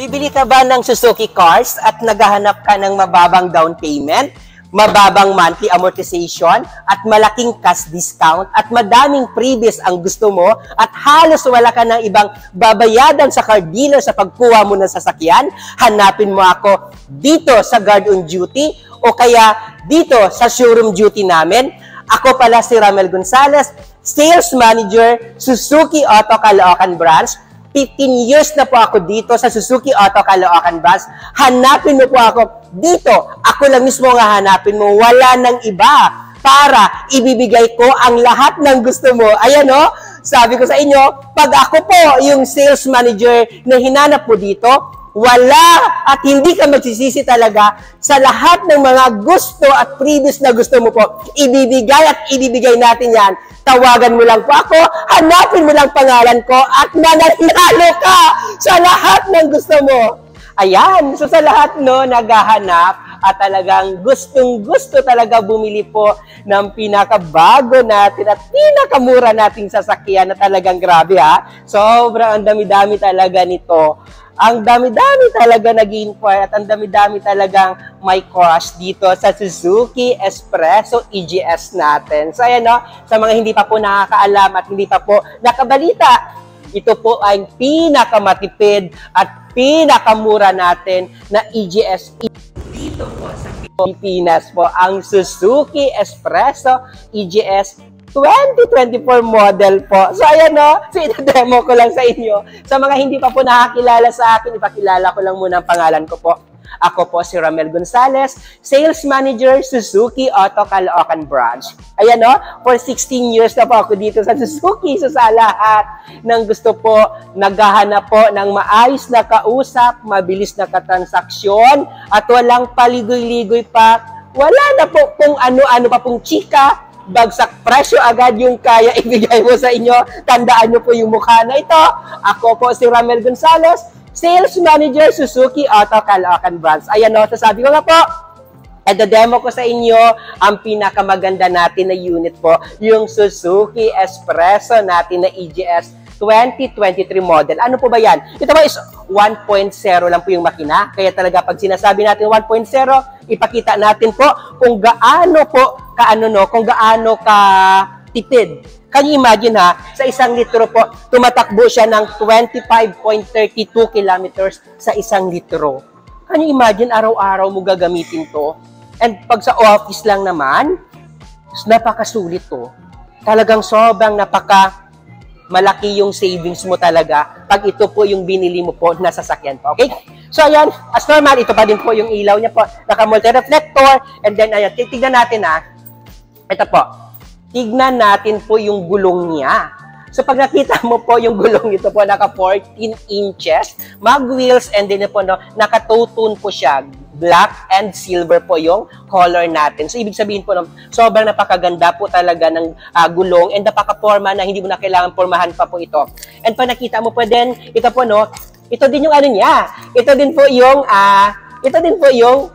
Bibili ka ba ng Suzuki cars at naghahanap ka ng mababang down payment, mababang monthly amortization, at malaking cash discount, at madaming freebies ang gusto mo, at halos wala ka ng ibang babayadan sa car dealer sa pagkuha mo ng sasakyan? Hanapin mo ako dito sa Guard on Duty o kaya dito sa showroom duty namin. Ako pala si Ramel Gonzalez, Sales Manager, Suzuki Auto Caloocan Branch. 15 years na po ako dito sa Suzuki Auto Caloocan Branch. Hanapin mo po ako dito. Ako lang mismo nga hanapin mo. Wala nang iba para ibibigay ko ang lahat ng gusto mo. Ayan o, sabi ko sa inyo, pag ako po yung sales manager na hinanap po dito, wala at hindi ka magsisisi talaga sa lahat ng mga gusto at previous na gusto mo po. Ibibigay at ibibigay natin yan. Tawagan mo lang po ako, hanapin mo lang pangalan ko at nananalo ka sa lahat ng gusto mo. Ayan, so sa lahat no, naghahanap at talagang gustong-gusto talaga bumili po ng pinakabago natin at pinakamura nating sasakyan na talagang grabe ha. Sobrang ang dami-dami talaga nito. Ang dami-dami talaga nag-inquire at ang dami-dami talagang may crush dito sa Suzuki Espresso EGS natin. So ayan no, sa mga hindi pa po nakakaalam at hindi pa po nakabalita, ito po ay pinakamatipid at pinakamura natin na EGS dito po sa Pilipinas po, ang Suzuki Espresso EGS 2024 model po. So, ayan no, so ito-demo ko lang sa inyo. Sa mga hindi pa po nakakilala sa akin, ipakilala ko lang muna ang pangalan ko po. Ako po si Ramel Gonzalez, Sales Manager, Suzuki Auto Caloocan Branch. Ayan no, for 16 years na po ako dito sa Suzuki. So, sa lahat ng gusto po, naghahanap po ng maayos na kausap, mabilis na katransaksyon, at walang paligoy-ligoy pa. Wala na po kung ano-ano pa pong chika, bagsak presyo agad yung kaya ibigay mo sa inyo. Tandaan nyo po yung mukha na ito. Ako po si Ramel Gonzalez, Sales Manager, Suzuki Auto Caloocan Branch. Ayan o, sasabi ko nga po, demo ko sa inyo ang pinakamaganda natin na unit po, yung Suzuki Espresso natin na EGS 2023 model. Ano po ba yan? Ito ba is 1.0 lang po yung makina. Kaya talaga pag sinasabi natin 1.0, ipakita natin po kung gaano po kung gaano ka tipid. Can you imagine ha, sa 1 litro po, tumatakbo siya ng 25.32 kilometers sa 1 litro. Can you imagine, araw-araw mo gagamitin to? And pag sa office lang naman, napakasulit to. Talagang sobrang malaki yung savings mo talaga pag ito po yung binili mo po na sasakyan po. Okay? So, ayan, as normal, ito pa din po yung ilaw niya po. Naka-multi-reflector. And then, ayan, titignan natin ha. Ito po. Tignan natin po yung gulong niya. So, pag nakita mo po yung gulong ito po, naka 14 inches, mag wheels, and then po, no, naka-two-tone po siya. Black and silver po yung color natin. So, ibig sabihin po, no, sobrang napakaganda po talaga ng gulong and napaka-forma na hindi mo na kailangan formahan pa po ito. And pag nakita mo po din, ito po, no, ito din yung ano niya. Ito din po yung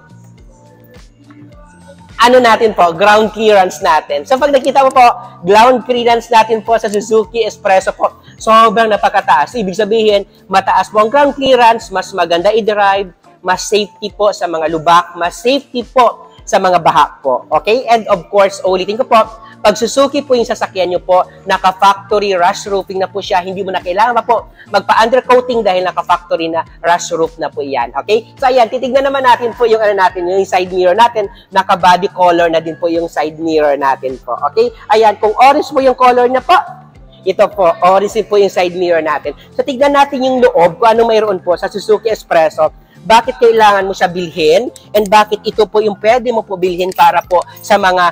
ano natin po, ground clearance natin. So, pag nakita mo po, ground clearance natin po sa Suzuki Espresso po, sobrang napakataas. Ibig sabihin, mataas po ang ground clearance, mas maganda i-drive, mas safety po sa mga lubak, mas safety po sa mga baha po. Okay? And of course, ulitin ko po, pag Suzuki po yung sasakyan nyo po, naka-factory rust roofing na po siya, hindi mo na kailangan pa po magpa-undercoating dahil naka-factory na rust roof na po yan. Okay? So ayan, titignan naman natin po yung ano natin, yung side mirror natin, naka-body color na din po yung side mirror natin po. Okay? Ayan, kung orange po yung color niya po, ito po, orange po yung side mirror natin. So tignan natin yung loob, kung ano mayroon po sa Suzuki Espresso. Bakit kailangan mo siya bilhin and bakit ito po yung pwede mo po bilhin para po sa mga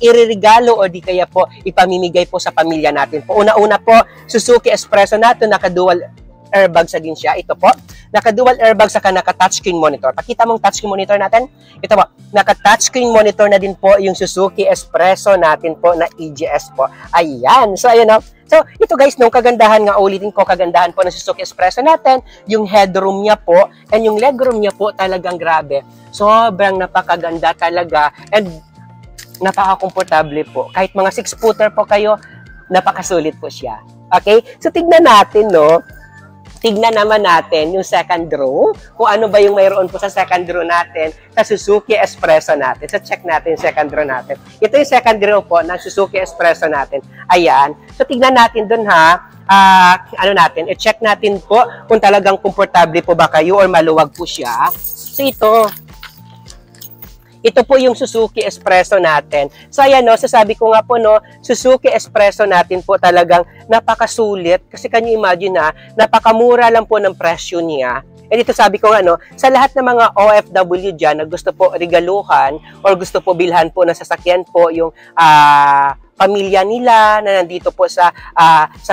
iririgalo o di kaya po ipamimigay po sa pamilya natin po. Una-una po, Suzuki Espresso natin, naka-dual airbag sa din siya. Ito po, naka-dual airbag saka naka-touchscreen monitor. Pakita mong touchscreen monitor natin. Ito po, naka-touchscreen monitor na din po yung Suzuki Espresso natin po na EGS po. Ayan. So, ayan o. So, ito guys, nung kagandahan nga, ulitin ko, kagandahan po ng Suzuki Espresso natin, yung headroom niya po, and yung legroom niya po, talagang grabe. Sobrang napakaganda talaga, and napaka-komportable po. Kahit mga 6-footer po kayo, napakasulit po siya. Okay? So, tignan natin, no? tignan naman natin yung second row, kung ano ba yung mayroon po sa second row natin sa Suzuki Espresso natin. So, check natin yung second row natin. Ito yung second row po ng Suzuki Espresso natin. Ayan. So, tignan natin dun ha. I-check natin po kung talagang komportable po ba kayo or maluwag po siya. So, ito po yung Suzuki Espresso natin. So, ayan, no, sasabi ko nga po, no, Suzuki Espresso natin po talagang napakasulit. Kasi can you imagine na, napakamura lang po ng presyo niya. And dito sabi ko nga, no, sa lahat ng mga OFW dyan na gusto po regaluhan or gusto po bilhan po ng sasakyan po yung pamilya nila na nandito po sa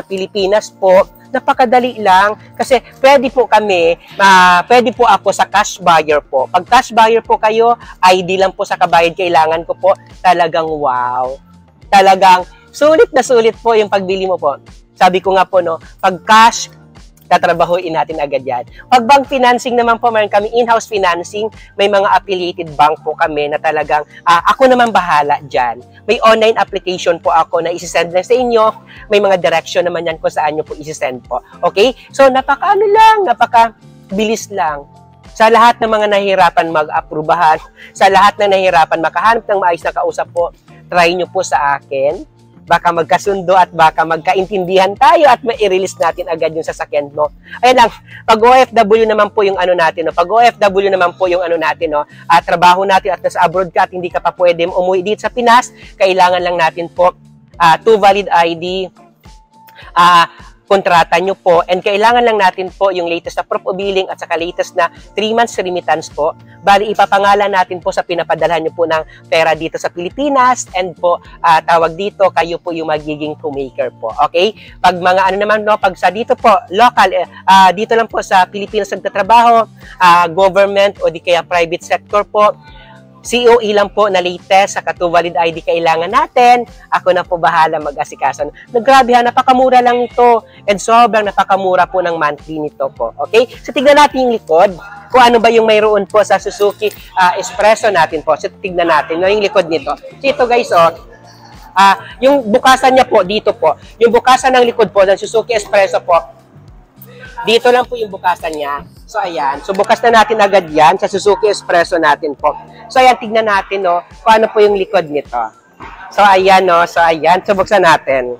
Pilipinas po, napakadali lang kasi pwede po ako sa cash buyer po. Pag cash buyer po kayo, ID lang po sa kabayad kailangan ko po, talagang wow. Talagang sulit na sulit po yung pagbili mo po. Sabi ko nga po, no, pag cash, tatrabahuin natin agad yan. Pag bank financing naman po, mayroon kami in-house financing, may mga affiliated bank po kami na talagang ako naman bahala dyan. May online application po ako na isi-send lang sa inyo. May mga direction naman yan kung saan nyo po isi-send po. Okay? So, napaka-bilis lang. Sa lahat ng mga nahihirapan mag-aprubahan, sa lahat na nahihirapan makahanap ng maayos na kausap po, try nyo po sa akin. Baka magkasundo at baka magkaintindihan tayo at mai-release natin agad yung sasakyan mo. Ayun lang, pag OFW naman po yung ano natin, no? Pag OFW naman po yung ano natin, no? Trabaho natin at nasa abroad ka at hindi ka pa pwede umuwi dito sa Pinas, kailangan lang natin po 2 valid ID, kontrata nyo po, and kailangan lang natin po yung latest na proof of billing at saka latest na 3 months remittance po. Bali, ipapangalan natin po sa pinapadalhan nyo po ng pera dito sa Pilipinas, and po, tawag dito, kayo po yung magiging co-maker po. Okay? Pag mga ano naman, no, pag sa dito po, local, dito lang po sa Pilipinas nagtatrabaho, government o di kaya private sector po, COE lang po na latest, saka 2 valid ID kailangan natin. Ako na po bahala mag-asikaso. Grabe ha, napakamura lang ito. And sobrang napakamura po ng monthly nito po. Okay? So, tignan natin yung likod. Kung ano ba yung mayroon po sa Suzuki Espresso natin po. So, tignan natin yung likod nito. So, ito guys, yung bukasan niya po, dito po. Yung bukasan ng likod po ng Suzuki Espresso po, dito lang po yung bukasan niya. So, ayan. So, bukas na natin agad yan sa Suzuki Espresso natin po. So, ayan, tignan natin, no, kung ano po yung likod nito. So, ayan, no. So, ayan. So, buksan natin.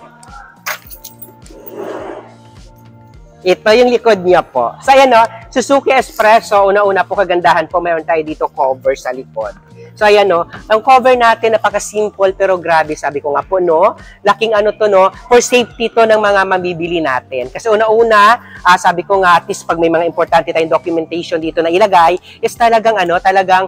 Ito yung likod niya po. So, ayan, no. Suzuki Espresso, una-una po kagandahan po, mayroon tayo dito cover sa likod. So, ayan, no. Ang cover natin, napaka-simple pero grabe. Sabi ko nga po, no. Laking ano to, no. For safety to ng mga mabibili natin. Kasi una-una, sabi ko nga, at least pag may mga importante tayong documentation dito na ilagay, is talagang, ano, talagang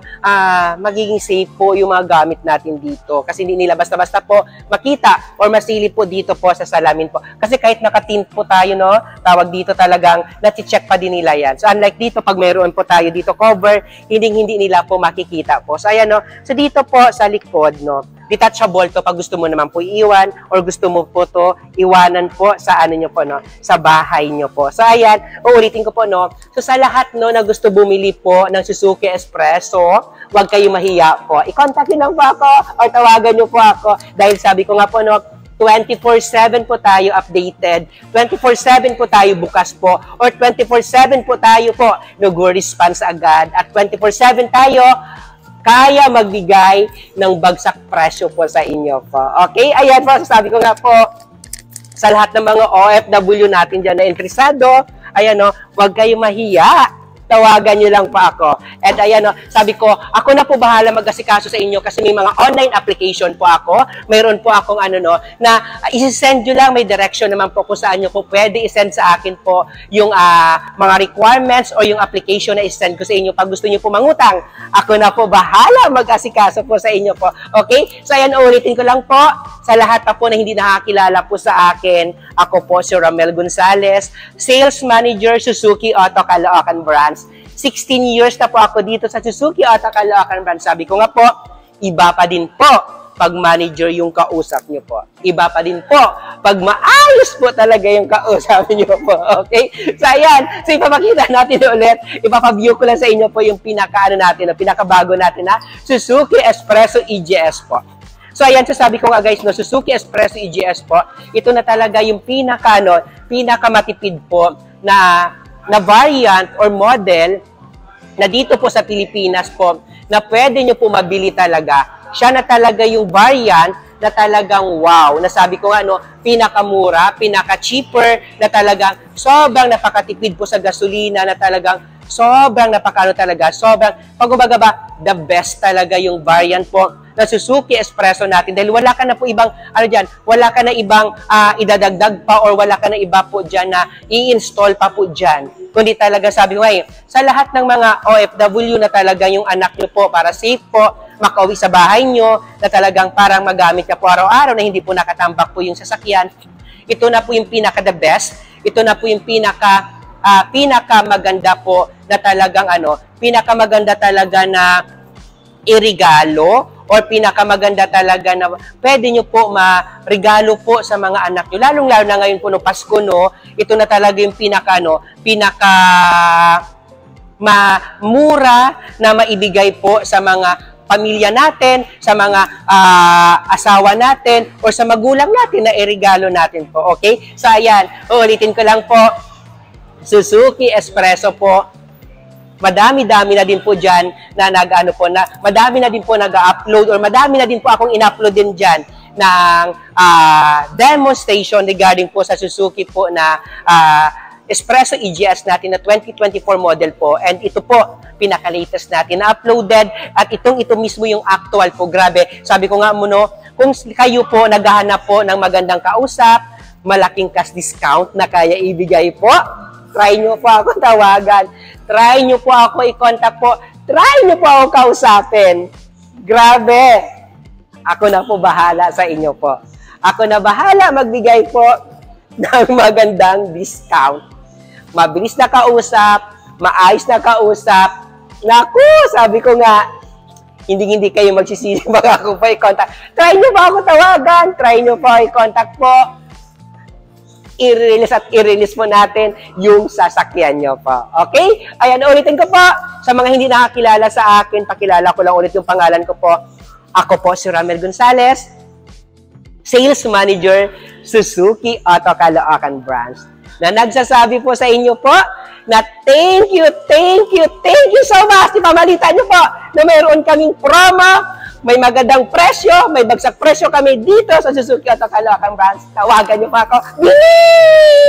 magiging safe po yung mga gamit natin dito. Kasi hindi nila basta-basta po makita or masilip po dito po sa salamin po. Kasi kahit nakatint po tayo, no, tawag dito talagang nati-check pa din nila yan. So, unlike dito, pag mayroon po tayo dito cover, hindi nila po makikita po. So, ayan, no. So, dito po sa likod, no, detachable to pag gusto mo naman po iiwan or gusto mo po to iwanan po sa ano nyo po, no, sa bahay nyo po. So, ayan, uulitin ko po, no. So, sa lahat, no, na gusto bumili po ng Suzuki Espresso, huwag kayo mahiya po. I-contact nyo lang po ako or tawagan nyo po ako dahil sabi ko nga po, no, 24/7 po tayo updated, 24/7 po tayo bukas po, or 24/7 po tayo po nag-response agad, at 24/7 tayo kaya magbigay ng bagsak presyo po sa inyo po. Okay? Ayan po, sabi ko nga po, sa lahat ng mga OFW natin dyan na interesado, ayan o, huwag kayo mahiya. Tawagan nyo lang po ako. At ayan o, sabi ko, ako na po bahala mag-asikaso sa inyo kasi may mga online application po ako. Mayroon po akong ano no, na isi-send nyo lang, may direction naman po kung saan nyo po pwede i-send sa akin po yung mga requirements o yung application na i-send ko sa inyo pag gusto nyo po mangutang. Ako na po bahala mag-asikaso po sa inyo po. Okay? So ayan, ulitin ko lang po, sa lahat pa po na hindi nakakilala po sa akin, ako po si Ramel Gonzales, Sales Manager Suzuki Auto Caloocan Branch. 16 years na po ako dito sa Suzuki Auto Caloocan Branch. Sabi ko nga po, iba pa din po pag manager yung kausap nyo po. Iba pa din po pag maayos po talaga yung kausap nyo po. Okay? So, ayan. So, ipapakita natin ulit. Ipapaview ko lang sa inyo po yung pinaka-ano natin, pinakabago natin na Suzuki Espresso EGS po. So, ayan, so sabi ko nga guys, no, Suzuki Espresso EGS po, ito na talaga yung pinakamatipid po na na variant or model na dito po sa Pilipinas po na pwede nyo po mabili talaga. Siya na talaga yung variant na talagang wow. Nasabi ko nga, no, pinakamura, pinaka-cheaper, na talagang sobrang napakatipid po sa gasolina, na talagang sobrang napakano talaga, sobrang, pag-ubaga ba, the best talaga yung variant po na Suzuki Espresso natin. Dahil wala ka na po ibang, ano dyan, wala ka na ibang idadagdag pa or wala ka na iba po dyan na i-install pa po dyan. Kundi talaga sabi ko, sa lahat ng mga OFW na talaga yung anak nyo po para safe po, makauwi sa bahay nyo, na talagang parang magamit ka po araw-araw na hindi po nakatambak po yung sasakyan. Ito na po yung pinaka-the best. Ito na po yung pinaka-maganda po na talagang pinakamaganda talaga na irigalo or pinakamaganda talaga na pwede nyo po ma-regalo po sa mga anak nyo. Lalong-lalo na ngayon po no Pasko, no, ito na talaga yung pinaka mura na maibigay po sa mga pamilya natin, sa mga asawa natin, o sa magulang natin na irigalo natin po. Okay? So, ayan. Ulitin ko lang po. Suzuki Espresso po. Madami-dami na din po dyan na madami na din po nag-upload or madami na din po akong in-upload din dyan ng demonstration regarding po sa Suzuki po na Espresso EGS natin na 2024 model po. And ito po, pinaka-latest natin na uploaded. At ito mismo yung actual po. Grabe. Sabi ko nga muna, kung kayo po naghahanap po ng magandang kausap, malaking cash discount na kaya ibigay po, try nyo po ako tawagan. Try nyo po ako i-contact po. Try nyo po ako kausapin. Grabe. Ako na po bahala sa inyo po. Ako na bahala magbigay po ng magandang discount. Mabilis na kausap, maayos na kausap. Naku, sabi ko nga, hindi kayo magsisisi baka ako po i-contact. Try nyo po ako tawagan, try nyo po i-contact po. I-release po natin yung sasakyan nyo po. Okay? Ayan, ulitin ko po. Sa mga hindi nakakilala sa akin, pakilala ko lang ulit yung pangalan ko po. Ako po si Ramel Gonzalez, Sales Manager, Suzuki Auto Caloocan Branch, na nagsasabi po sa inyo po na thank you so much. Ipamalitan nyo po na mayroon kaming promo, may magandang presyo, may bagsak presyo kami dito sa Suzuki Auto Caloocan Branch. Tawagan nyo pa ako. Bili!